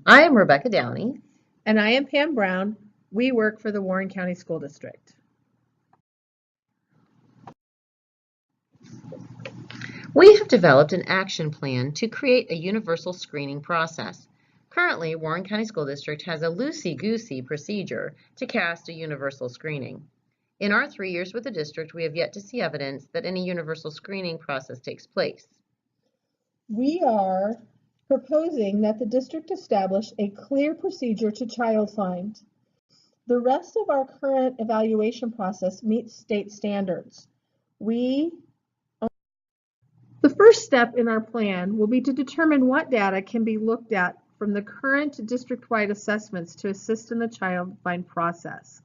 I am Rebecca Downey. And I am Pam Brown. We work for the Warren County School District. We have developed an action plan to create a universal screening process. Currently, Warren County School District has a loosey-goosey procedure to cast a universal screening. In our 3 years with the district, we have yet to see evidence that any universal screening process takes place. We are proposing that the district establish a clear procedure to child find. The rest of our current evaluation process meets state standards. The first step in our plan will be to determine what data can be looked at from the current district-wide assessments to assist in the child find process.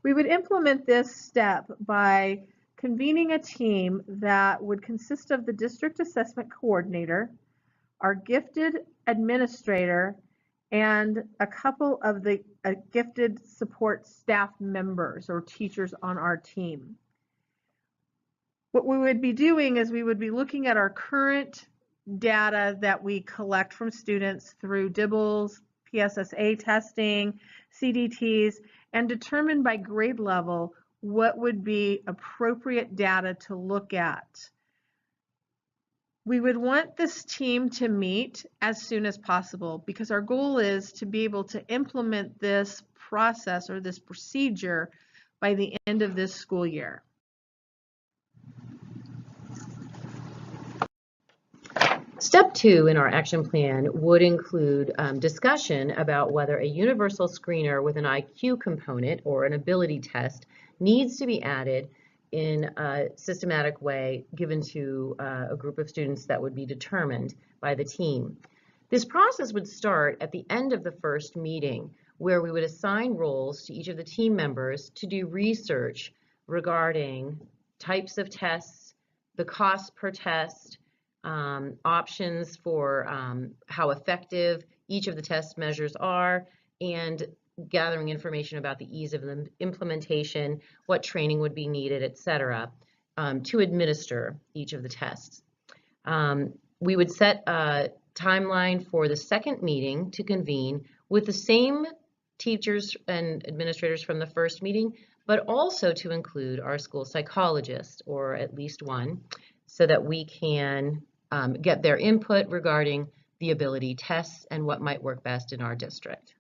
We would implement this step by convening a team that would consist of the district assessment coordinator, our gifted administrator, and a couple of the gifted support staff members or teachers on our team. What we would be doing is we would be looking at our current data that we collect from students through DIBELS, PSSA testing, CDTs, and determine by grade level what would be appropriate data to look at. We would want this team to meet as soon as possible because our goal is to be able to implement this process or this procedure by the end of this school year. Step 2 in our action plan would include discussion about whether a universal screener with an IQ component or an ability test needs to be added in a systematic way given to a group of students that would be determined by the team. This process would start at the end of the first meeting, where we would assign roles to each of the team members to do research regarding types of tests, the cost per test, options for how effective each of the test measures are, and gathering information about the ease of the implementation, what training would be needed, etc., to administer each of the tests. We would set a timeline for the second meeting to convene with the same teachers and administrators from the first meeting, but also to include our school psychologist, or at least one, so that we can get their input regarding the ability tests and what might work best in our district.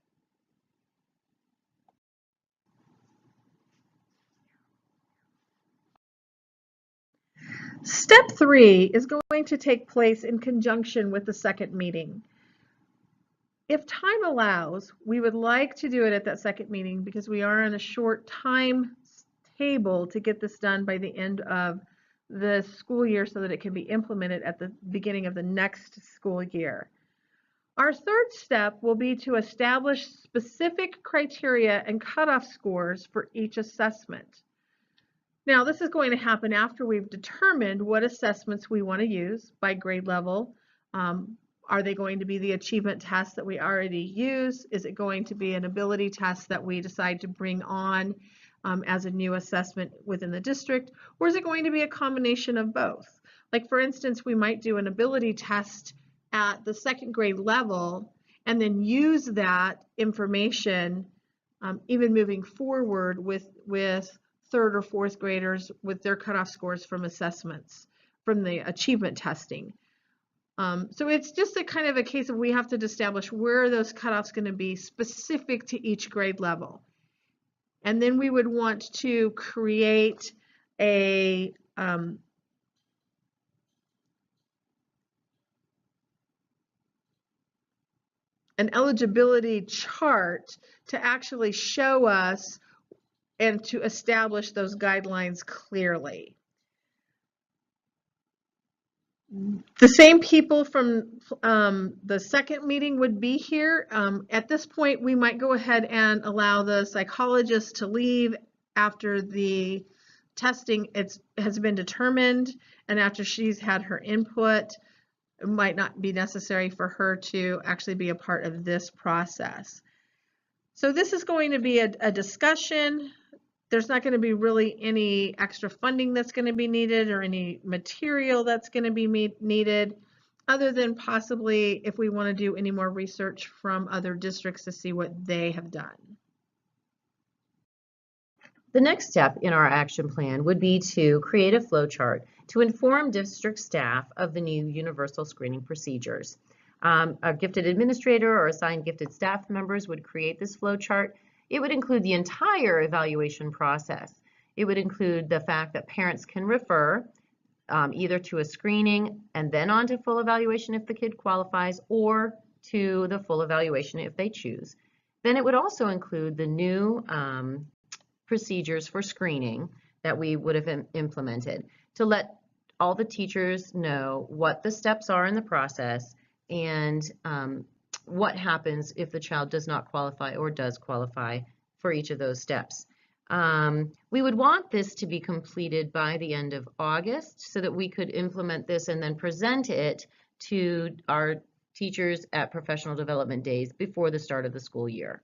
Step 3 is going to take place in conjunction with the second meeting. If time allows, we would like to do it at that second meeting because we are on a short time table to get this done by the end of the school year so that it can be implemented at the beginning of the next school year. Our third step will be to establish specific criteria and cutoff scores for each assessment. Now, this is going to happen after we've determined what assessments we want to use by grade level. Are they going to be the achievement tests that we already use? Is it going to be an ability test that we decide to bring on as a new assessment within the district? Or is it going to be a combination of both? Like, for instance, we might do an ability test at the second grade level and then use that information even moving forward with third or fourth graders with their cutoff scores from assessments, from the achievement testing. So it's just a kind of a case of we have to establish where are those cutoffs going to be specific to each grade level. And then we would want to create a an eligibility chart to actually show us and to establish those guidelines clearly. The same people from the second meeting would be here. At this point, we might go ahead and allow the psychologist to leave after the testing has been determined and after she's had her input. It might not be necessary for her to actually be a part of this process. So this is going to be a discussion. There's not going to be really any extra funding that's going to be needed or any material that's going to be needed. other than possibly if we want to do any more research from other districts to see what they have done. The next step in our action plan would be to create a flow chart to inform district staff of the new universal screening procedures. A gifted administrator or assigned gifted staff members would create this flow chart. It would include the entire evaluation process. It would include the fact that parents can refer either to a screening and then on to full evaluation if the kid qualifies, or to the full evaluation if they choose. Then it would also include the new procedures for screening that we would have implemented to let all the teachers know what the steps are in the process and what happens if the child does not qualify or does qualify for each of those steps. We would want this to be completed by the end of August so that we could implement this and then present it to our teachers at professional development days before the start of the school year.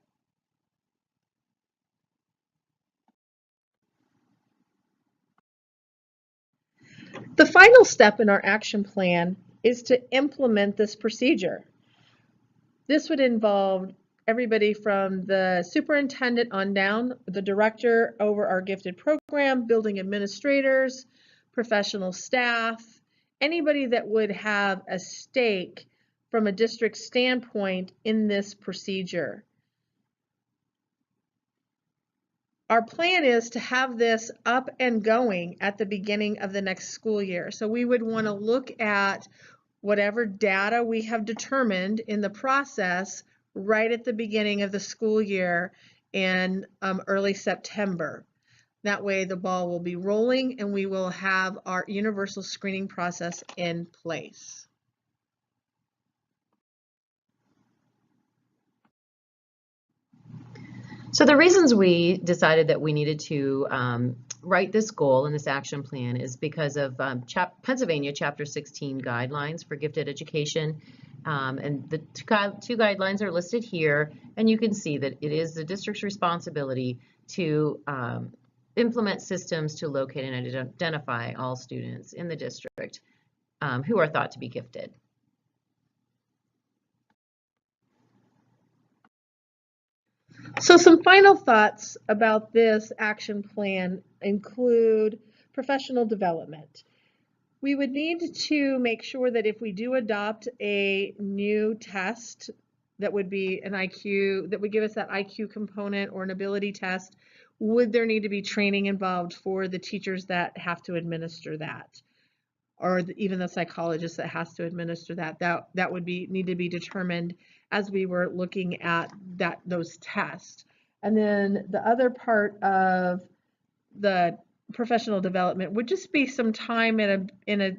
The final step in our action plan is to implement this procedure. This would involve everybody from the superintendent on down, the director over our gifted program, building administrators, professional staff, anybody that would have a stake from a district standpoint in this procedure. Our plan is to have this up and going at the beginning of the next school year. So we would want to look at whatever data we have determined in the process right at the beginning of the school year in early September. That way the ball will be rolling and we will have our universal screening process in place. So the reasons we decided that we needed to write this goal and this action plan is because of Pennsylvania Chapter 16 guidelines for gifted education. And the two guidelines are listed here, and you can see that it is the district's responsibility to implement systems to locate and identify all students in the district who are thought to be gifted. So some final thoughts about this action plan include professional development. We would need to make sure that if we do adopt a new test that would be an IQ, that would give us that IQ component or an ability test, would there need to be training involved for the teachers that have to administer that? Or even the psychologist that has to administer that? That would need to be determined as we were looking at those tests. And then the other part of the professional development would just be some time in a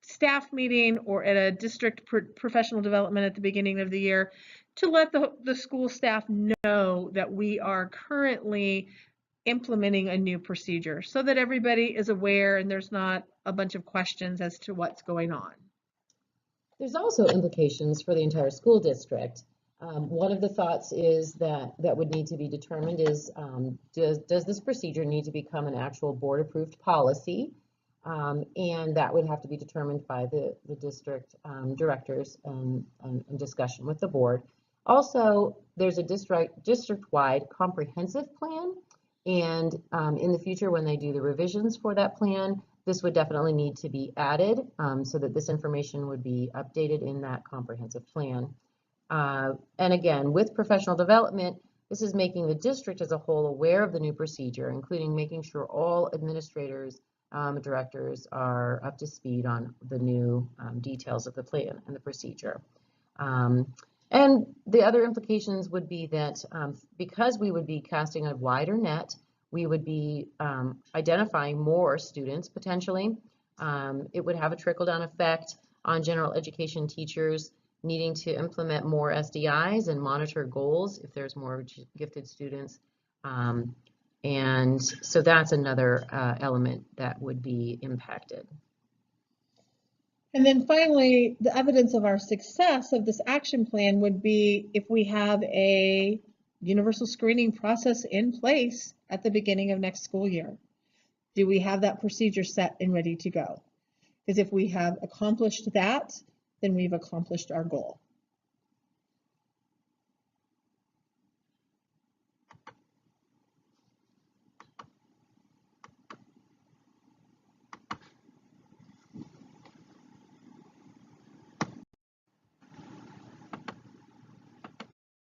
staff meeting or at a district professional development at the beginning of the year to let the school staff know that we are currently implementing a new procedure so that everybody is aware and there's not a bunch of questions as to what's going on. There's also implications for the entire school district. One of the thoughts is that would need to be determined is does this procedure need to become an actual board approved policy? And that would have to be determined by the district directors and discussion with the board. Also, there's a district-wide comprehensive plan, and in the future when they do the revisions for that plan, this would definitely need to be added so that this information would be updated in that comprehensive plan. And again, with professional development, this is making the district as a whole aware of the new procedure, including making sure all administrators, directors are up to speed on the new details of the plan and the procedure. And the other implications would be that because we would be casting a wider net, we would be identifying more students potentially. It would have a trickle-down effect on general education teachers needing to implement more SDIs and monitor goals if there's more gifted students. And so that's another element that would be impacted. And then finally, the evidence of our success of this action plan would be if we have a universal screening process in place at the beginning of next school year. Do we have that procedure set and ready to go? Because if we have accomplished that, then we've accomplished our goal.